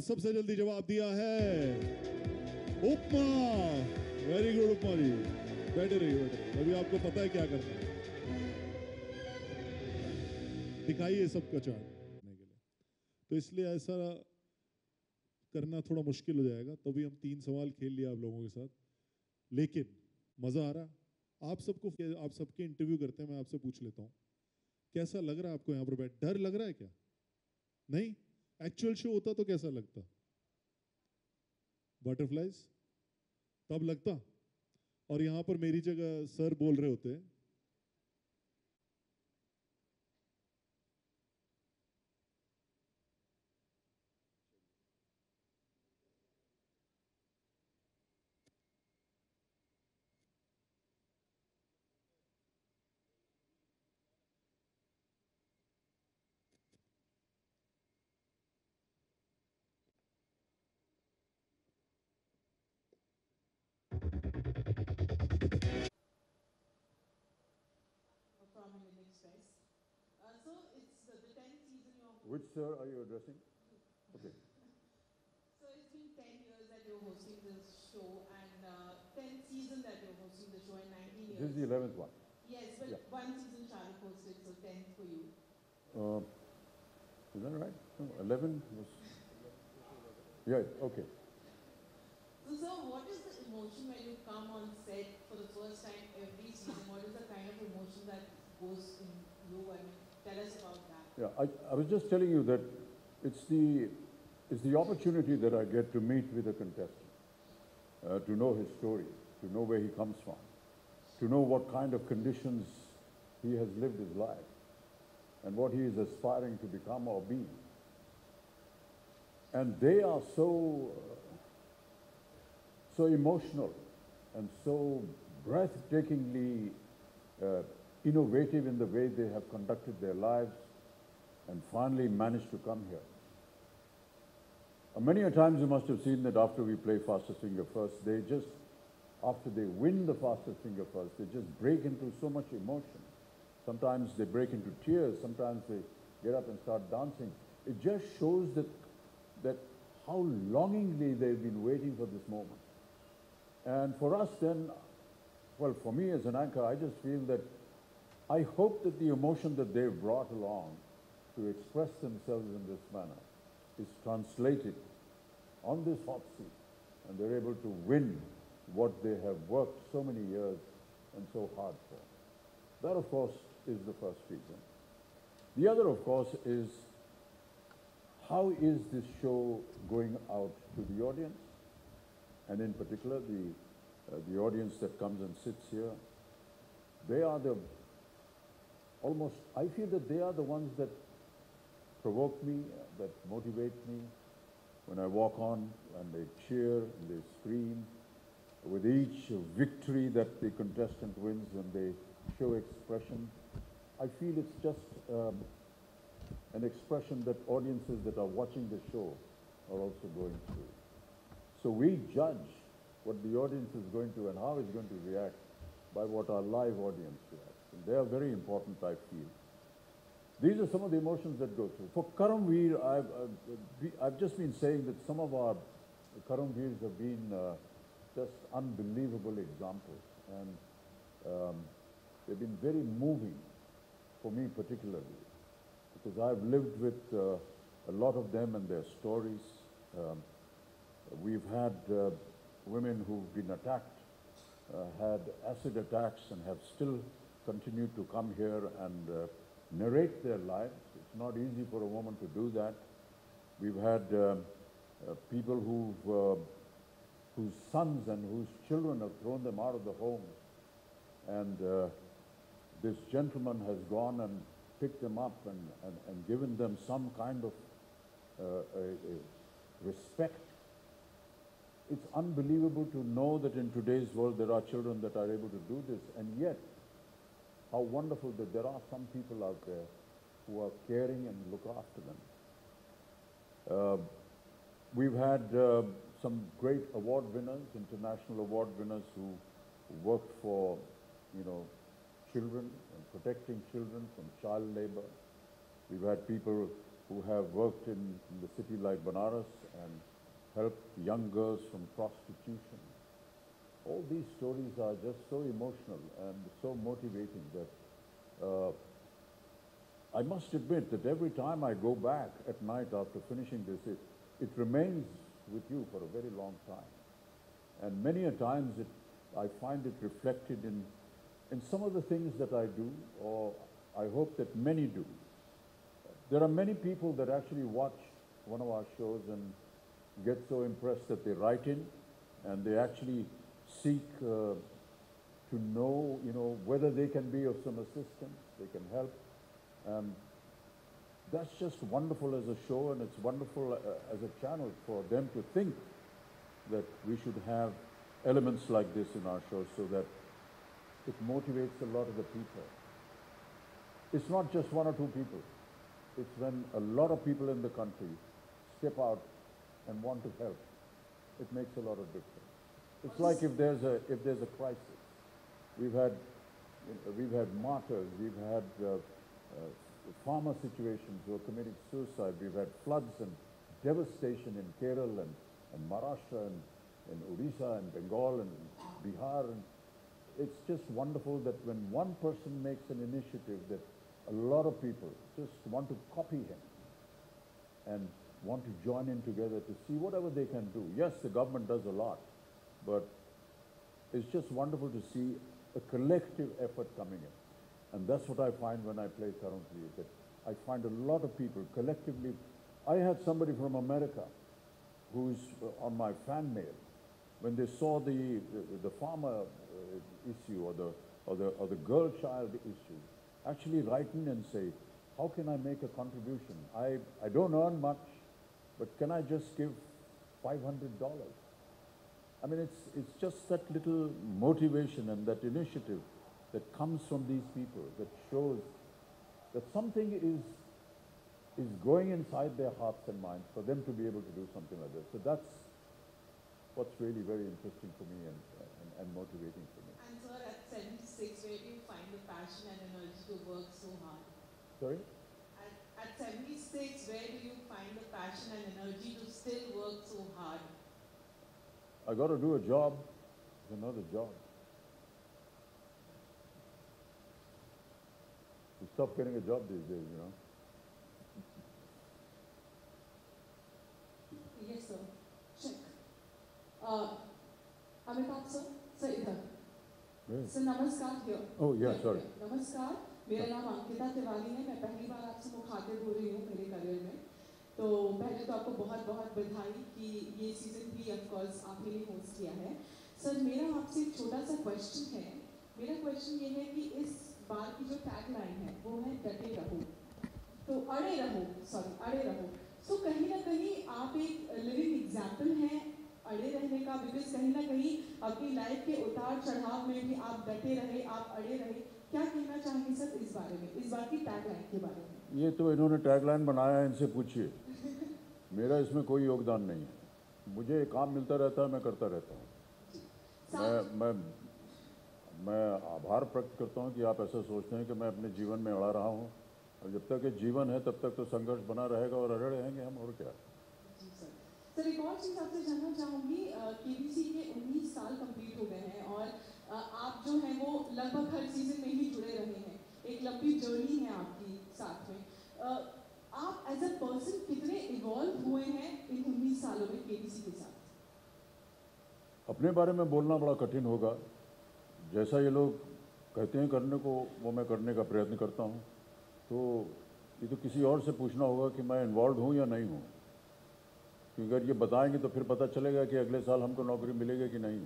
सबसे जल्दी जवाब दिया है उपमा। वेरी गुड उपमा जी, बैठे रहिए बैठे रहिए, अभी आपको पता है क्या करना है। दिखाइए सबका चार्ट करने के लिए, तो इसलिए ऐसा करना थोड़ा मुश्किल हो जाएगा, तो भी हम 3 सवाल खेल लिया आप लोगों के साथ, लेकिन मजा आ रहा। आप सबको, आप सबके इंटरव्यू करते हैं, मैं आपसे पूछ लेता हूं कैसा लग रहा है आपको यहाँ पर बैठ? डर लग रहा है क्या? नहीं, एक्चुअल शो होता तो कैसा लगता? बटरफ्लाइज तब लगता। और यहां पर मेरी जगह सर बोल रहे होते, from Indian Express. So it's the 10th season you're. Which sir are you addressing? Okay. So it's been 10 years that you're hosting this show, and 10th season that you're hosting the show, in 19 years. This is the 11th one. Yes, but Yeah. one season Shahrukh hosted, so 10th for you. Is that right? No, 11 was. Yeah, okay. So, sir, what is the emotion when you come on set for the first time every season? What is the kind of emotion that goes in you? I mean, tell us about that. Yeah, I was just telling you that it's the opportunity that I get to meet with a contestant, to know his story, to know where he comes from, to know what kind of conditions he has lived his life, and what he is aspiring to become or be. And they are so emotional and so breathtakingly innovative in the way they have conducted their lives and finally managed to come here. Many a times you must have seen that after we play Fastest Finger First, they just, after they win the Fastest Finger First, they just break into so much emotion. Sometimes they break into tears, sometimes they get up and start dancing. It just shows that how longingly they've been waiting for this moment. And for us then, well, for me as an anchor, I just feel that I hope that the emotion that they've brought along to express themselves in this manner is translated on this hot seat, and they're able to win what they have worked so many years and so hard for. That, of course, is the first reason. The other, of course, is how is this show going out to the audience, and in particular the audience that comes and sits here. They are I feel that they are the ones that provoke me, that motivate me. When I walk on and they cheer and they scream, with each victory that the contestant wins and they show expression, I feel it's just an expression that audiences that are watching the show are also going through. So we judge what the audience is going to and how it's going to react by what our live audience reacts. And they are very important, I feel. These are some of the emotions that go through. For Karamveer, I've just been saying that some of our Karamveers have been just unbelievable examples. And they've been very moving for me particularly, because I've lived with a lot of them and their stories. We've had women who've been attacked, had acid attacks, and have still continued to come here and narrate their lives. It's not easy for a woman to do that. We've had people whose sons and whose children have thrown them out of the home, and this gentleman has gone and picked them up and given them some kind of respect. It's unbelievable to know that in today's world there are children that are able to do this, and yet how wonderful that there are some people out there who are caring and look after them. We've had some great award winners, international award winners who worked for, children and protecting children from child labor. We've had people who have worked in the city like Banaras and helped young girls from prostitution. All these stories are just so emotional and so motivating that I must admit that every time I go back at night after finishing this, it remains with you for a very long time. And many a times I find it reflected in some of the things that I do, or I hope that many do. There are many people that actually watch one of our shows and get so impressed that they write in and they actually seek to know, whether they can be of some assistance, they can help. That's just wonderful as a show, and it's wonderful as a channel for them to think that we should have elements like this in our shows so that it motivates a lot of the people. It's not just one or two people. It's when a lot of people in the country step out and want to help. It makes a lot of difference. It's like if there's a crisis. We've had martyrs. We've had farmer situations who are committing suicide. We've had floods and devastation in Kerala and Maharashtra and Odisha and Bengal and Bihar. And it's just wonderful that when one person makes an initiative that a lot of people just want to copy him and want to join in together to see whatever they can do. Yes, the government does a lot, but it's just wonderful to see a collective effort coming in. And that's what I find when I play Tarun Priya, that I find a lot of people collectively. I had somebody from America who's on my fan mail. When they saw the farmer issue or the girl child issue, actually write in and say, how can I make a contribution? I don't earn much, but can I just give $500? I mean, it's just that little motivation and that initiative that comes from these people that shows that something is going inside their hearts and minds for them to be able to do something like this. So that's what's really very interesting for me and motivating for me. And sir, at 76, where do you find the passion and energy to work so hard? Sorry? At 76, where do you find the passion and energy to still work so hard? I got to do a job. It's another job. You stop getting a job these days, Yes, sir. Check. Amitabh sir, sir इधर. Yes. Sir नमस्कार here. Oh yeah, sorry. नमस्कार, मेरा नाम अंकिता तिवारी है. मैं पहली बार आपसे मुखातिब हो रही हूँ मेरे करियर में. तो पहले तो आपको बहुत बहुत बधाई कि ये सीजन भी ऑफ कोर्स आप ही ने होस्ट किया है. सर मेरा आपसे एक छोटा सा क्वेश्चन है. मेरा क्वेश्चन ये है कि इस बार की जो टैग लाइन है वो है डटे रहो. तो अड़े रहो. सो कहीं ना कहीं आप एक लिविंग एग्जाम्पल हैं अड़े रहने का, बिकॉज कहीं ना कहीं अपनी लाइफ के उतार चढ़ाव में भी आप डटे रहे, आप अड़े रहे. क्या कहना चाहेंगे सर इस बारे में, इस बार की टैग लाइन के बारे में? ये तो इन्होंने टैगलाइन बनाया है, इनसे पूछिए. मेरा इसमें कोई योगदान नहीं है. मुझे काम मिलता रहता है, मैं करता रहता हूँ. मैं आभार प्रकट करता हूँ कि आप ऐसा सोचते हैं कि मैं अपने जीवन में अड़ा रहा हूँ. और जब तक ये जीवन है तब तक तो संघर्ष बना रहेगा और अड़े रहेंगे हम, और क्या. जी सर. सर एक और चीज़ आपसे जानना चाहूँगी. केबीसी के 19 साल कंप्लीट हो गए हैं और आप जो हैं वो लगभग हर सीजन में ही जुड़े रहे हैं. एक लंबी जर्नी है आपकी साथ में. आप एज अ पर्सन कितने इवॉल्व हुए हैं इन 19 सालों में केबीसी के साथ? अपने बारे में बोलना बड़ा कठिन होगा. जैसा ये लोग कहते हैं करने को, वो मैं करने का प्रयत्न करता हूँ. तो ये तो किसी और से पूछना होगा कि मैं इन्वॉल्व हूँ या नहीं हूँ. क्योंकि अगर ये बताएंगे तो फिर पता चलेगा कि अगले साल हमको नौकरी मिलेगी कि नहीं.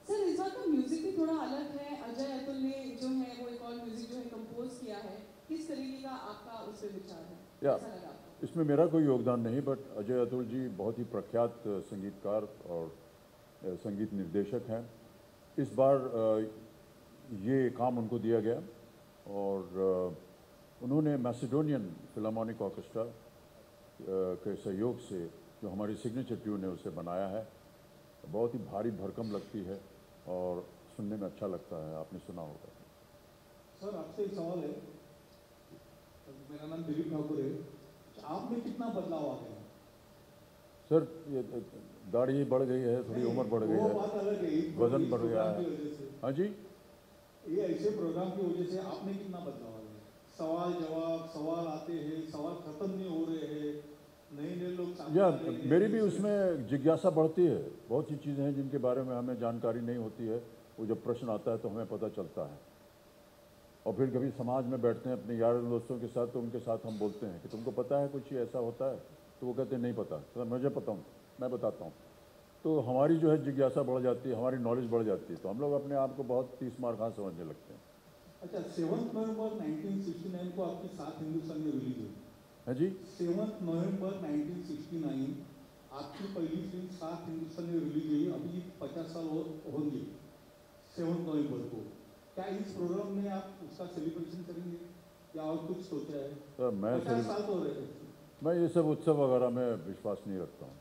सर इस बार का म्यूजिक भी थोड़ा अलग है. अजय अतुल ने जो है वो एक और म्यूजिक जो है कंपोज किया है. किस तरीके का आपका उस पर विचार है? कैसा लगा आपको? इसमें मेरा कोई योगदान नहीं, बट अजय अतुल जी बहुत ही प्रख्यात संगीतकार और संगीत निर्देशक हैं. इस बार ये काम उनको दिया गया और उन्होंने मैसेडोनियन फिलार्मोनिक ऑर्केस्ट्रा के सहयोग से जो हमारी सिग्नेचर ट्यून है उसे बनाया है. बहुत ही भारी भरकम लगती है और सुनने में अच्छा लगता है. आपने सुना होगा. सर आपसे एक सवाल है. मेरा नाम दिलीप ठाकुर है। आप में कितना बदलाव आ गया? सर ये दाढ़ी बढ़ गई है, थोड़ी उम्र बढ़ गई वो है, बात अलग है, वजन बढ़ गया है। हाँ जी, ये ऐसे प्रोग्राम की वजह से आप में कितना बदलाव आ गया? सवाल जवाब, सवाल आते हैं, सवाल खत्म नहीं हो रहे हैं, नए नए लोग सामने या आ रहे हैं। मेरी भी उसमें जिज्ञासा बढ़ती है। बहुत सी चीज़ें हैं जिनके बारे में हमें जानकारी नहीं होती है, वो जब प्रश्न आता है तो हमें पता चलता है। और फिर कभी समाज में बैठते हैं अपने यार दोस्तों के साथ, तो उनके साथ हम बोलते हैं कि तुमको पता है कुछ ऐसा होता है, तो वो कहते हैं नहीं पता। तो मुझे पता हूँ, मैं बताता हूँ। तो हमारी जो है जिज्ञासा बढ़ जाती है, हमारी नॉलेज बढ़ जाती है, तो हम लोग अपने आप को बहुत 30 मार खां समझने लगते हैं। अच्छा, 7 नवंबर 1969 को आपकी 7 हिंदुस्तान में रिलीज हुई है जी, 7 नवंबर 1969 आपकी पहली फिल्म 7 हिंदुस्तान में रिलीज हुई। अभी 50 साल होंगे 7 नवंबर को। क्या इस प्रोग्राम में आप उसका सेलिब्रेशन करेंगे या और कुछ सोचा है? तो 50 साल तो हो रहे हैं। मैं ये सब उत्सव वगैरह में विश्वास नहीं रखता हूँ।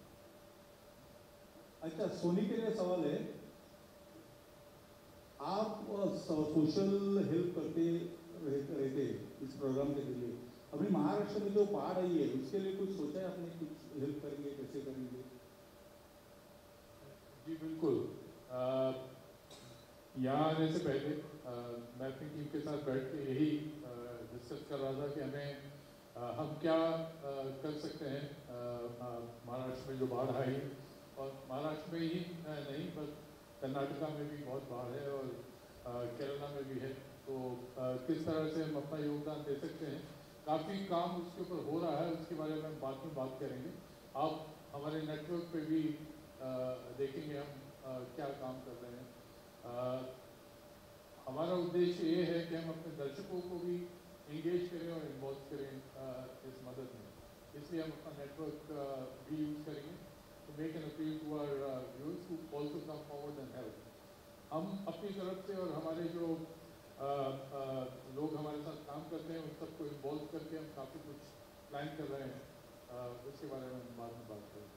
अच्छा, सोनी के लिए सवाल है, आप सोशल हेल्प करते रहते इस प्रोग्राम के लिए। अभी महाराष्ट्र में जो बाढ़ आई है उसके लिए कुछ सोचा है आपने? कुछ हेल्प करेंगे, कैसे करेंगे? जी बिल्कुल। यहाँ आने से पहले मैं अपनी टीम के साथ बैठ के यही डिस्कस कर रहा था कि हमें हम क्या कर सकते हैं महाराष्ट्र में जो बाढ़ आई, और महाराष्ट्र में ही नहीं बस कर्नाटका में भी बहुत बाढ़ है और केरला में भी है। तो किस तरह से हम अपना योगदान दे सकते हैं, काफ़ी काम उसके ऊपर हो रहा है, उसके बारे में बाद में बात करेंगे। आप हमारे नेटवर्क पे भी देखेंगे हम क्या काम कर रहे हैं। हमारा उद्देश्य ये है कि हम अपने दर्शकों को भी इंगेज करें और इन्वॉल्व करें इस मदद में। इसलिए हम अपना नेटवर्क भी यूज़ करेंगे to make an appeal to our viewers who also come forward and help. हम अपनी तरफ से और हमारे जो लोग हमारे साथ काम करते हैं उन सबको इन्वॉल्व करके हम काफ़ी कुछ प्लान कर रहे हैं, उसके बारे में बाद में बात करेंगे।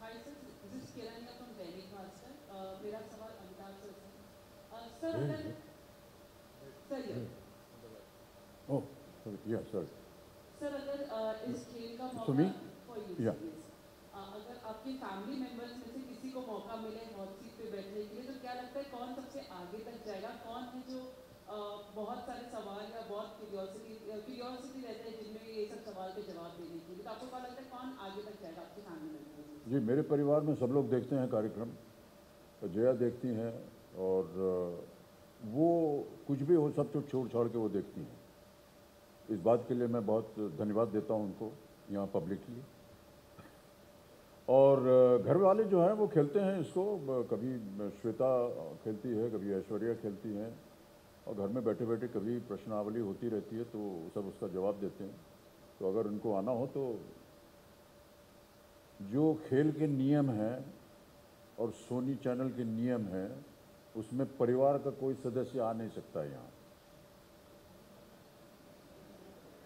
Hi sir, this is Kiranya from Dainik Bhaskar. मेरा सवाल अमिताभ सर से। सर अगर सर अगर इस खेल का मौका अगर आपके फैमिली मेंबर्स में से किसी को मौका मिले हॉट सीट पे बैठने के लिए, तो क्या लगता है कौन सबसे आगे तक जाएगा? कौन है जो बहुत सारे सवाल या बहुत क्यूरियोसिटी रहता है जिनमें ये सब सवाल के जवाब देने के लिए, तो आपको क्या लगता है कौन आगे तक जाएगा आपके फैमिली मेंबर्स? जी, मेरे परिवार में सब लोग देखते हैं कार्यक्रम। तो जया देखती हैं और वो कुछ भी हो सब कुछ छोड़ छाड़ के वो देखती हैं। इस बात के लिए मैं बहुत धन्यवाद देता हूँ उनको यहाँ पब्लिकली। और घर वाले जो हैं वो खेलते हैं इसको, कभी श्वेता खेलती है, कभी ऐश्वर्या खेलती हैं, और घर में बैठे बैठे कभी प्रश्नावली होती रहती है तो सब उसका जवाब देते हैं। तो अगर उनको आना हो तो जो खेल के नियम हैं और सोनी चैनल के नियम हैं उसमें परिवार का कोई सदस्य आ नहीं सकता है यहाँ।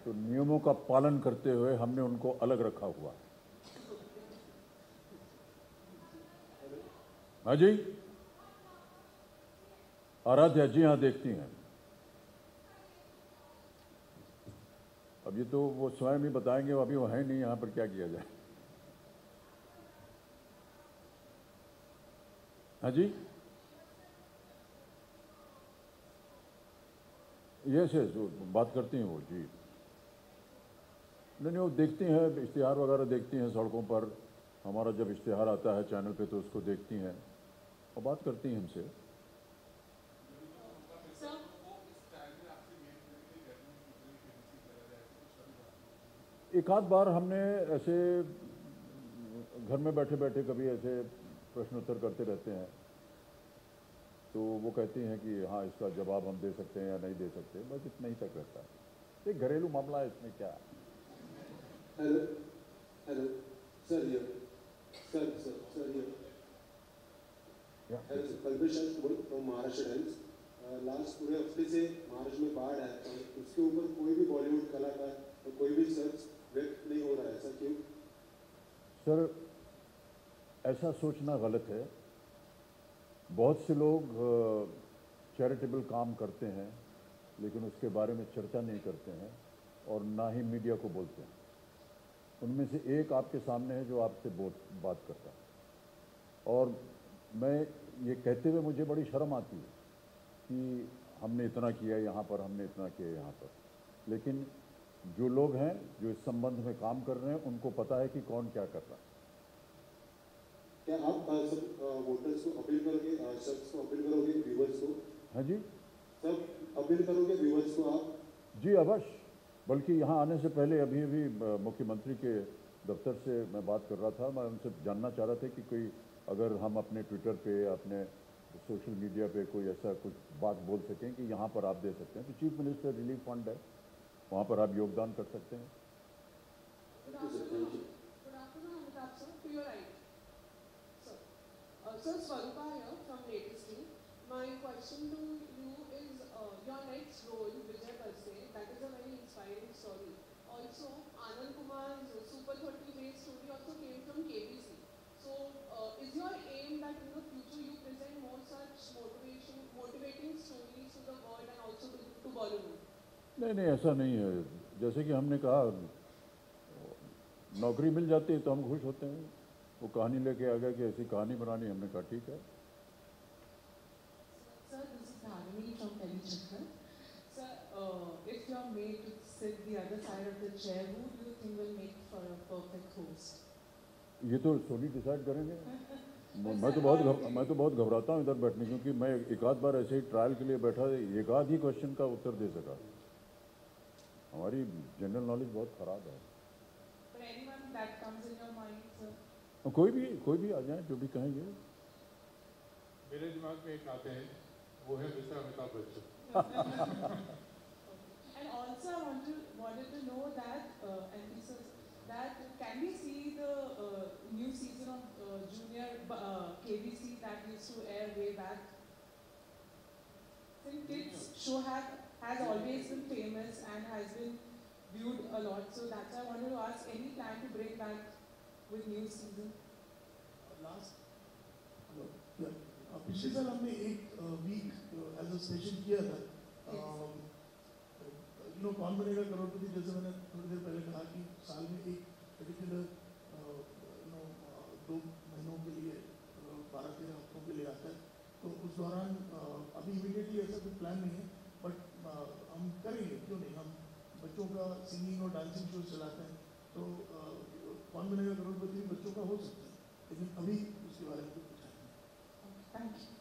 तो नियमों का पालन करते हुए हमने उनको अलग रखा हुआ है। हाँ जी, आराध्या जी हाँ देखती हैं। अब ये तो वो स्वयं ही बताएंगे, अभी वो है नहीं यहाँ पर, क्या किया जाए। हाँ जी, यस यस बात करती हैं वो जी। नहीं वो देखती हैं, इश्तिहार वगैरह देखती हैं सड़कों पर। हमारा जब इश्तिहार आता है चैनल पे तो उसको देखती हैं और बात करती हैं हमसे। एक आध बार हमने ऐसे घर में बैठे बैठे कभी ऐसे प्रश्न उत्तर करते रहते हैं, तो वो कहती हैं कि हाँ इसका जवाब हम दे सकते हैं या नहीं दे सकते, बस इतना ही तक रहता है। एक घरेलू मामला है, इसमें क्या। हेलो हेलो सर, ये सर ये hello sir, Kalpesh from Maharashtra times. Last पूरे हफ्ते से महाराष्ट्र में बाढ़ है, तो उसके ऊपर कोई भी बॉलीवुड कलाकार और कोई भी सर्च व्यक्त नहीं हो रहा है, सर क्यों? सर ऐसा सोचना गलत है। बहुत से लोग चैरिटेबल काम करते हैं लेकिन उसके बारे में चर्चा नहीं करते हैं और ना ही मीडिया को बोलते हैं। उनमें से एक आपके सामने है जो आपसे बात करता है, और मैं ये कहते हुए मुझे बड़ी शर्म आती है कि हमने इतना किया यहाँ पर, हमने इतना किया यहाँ पर, लेकिन जो लोग हैं जो इस संबंध में काम कर रहे हैं उनको पता है कि कौन क्या कर रहा है। क्या आप सब वोटर्स को अपील करोगे, शख्स को अपील करोगे, व्यूवर्स को? हाँ जी, सब अपील करोगे व्यूवर्स को आप? जी अवश्य। बल्कि यहाँ आने से पहले अभी मुख्यमंत्री के दफ्तर से मैं बात कर रहा था, मैं उनसे जानना चाह रहा था कि कोई अगर हम अपने ट्विटर पे, अपने सोशल मीडिया पे कोई ऐसा कुछ बात बोल सकें कि यहाँ पर आप दे सकते हैं, तो चीफ मिनिस्टर रिलीफ फंड है, वहाँ पर आप योगदान कर सकते हैं। Good afternoon, Amitabh sir. To your right. Sir, Sir Swarupa here from Latest Team. My question to you is your next role, Vijay Parse, that is a very inspiring story. Also, Anand Kumar's Super 30 Days story also came from KBC. So, is your aim that in the future you present more such motivating stories to the world and also to Bollywood? नहीं, ऐसा नहीं है। जैसे कि हमने कहा, नौकरी मिल जाती है तो हम खुश होते हैं। वो कहानी लेके आ गया कि ऐसी कहानी बनानी, हमने कहा ठीक है। Sir, this is Dharani from Telechakkar. Sir, if you are made to sit the other side of the chair, who do you think will make for a perfect host? ये तो सोनी डिसाइड करेंगे। मैं तो बहुत घबराता हूँ इधर बैठने, क्योंकि मैं एक आध बार ऐसे ही ट्रायल के लिए बैठा, एक आध ही क्वेश्चन का उत्तर दे सका। हमारी जनरल नॉलेज बहुत खराब है। But anyone that comes in your mind, sir? कोई भी आ जाए, जो भी कहेंगे। मेरे दिमाग में एक आते हैं, वो है mister Amitabh Bachchan. And also I wanted to know that, and this is that can we see the new season of Junior KBC that used to air way back? Since kids show has always been famous and has been viewed a lot, so that's why I wanted to ask, any plan to bring back with new season? पिछले साल हमने एक week as a special किया था, कौन बनेगा करोड़पति, जैसे मैंने थोड़ी देर पहले कहा कि साल में एक पर्टिकुलर 2 महीनों के लिए 12-13 हफ्तों के लिए आता है, तो उस दौरान अभी इमीडिएटली ऐसा कोई प्लान नहीं है, बट हम करेंगे, क्यों नहीं। हम बच्चों का सिंगिंग और डांसिंग शो चलाते हैं, तो कौन बनेगा करोड़पति बच्चों का हो सकता है, लेकिन अभी उसके बारे में कुछ नहीं। Thank you.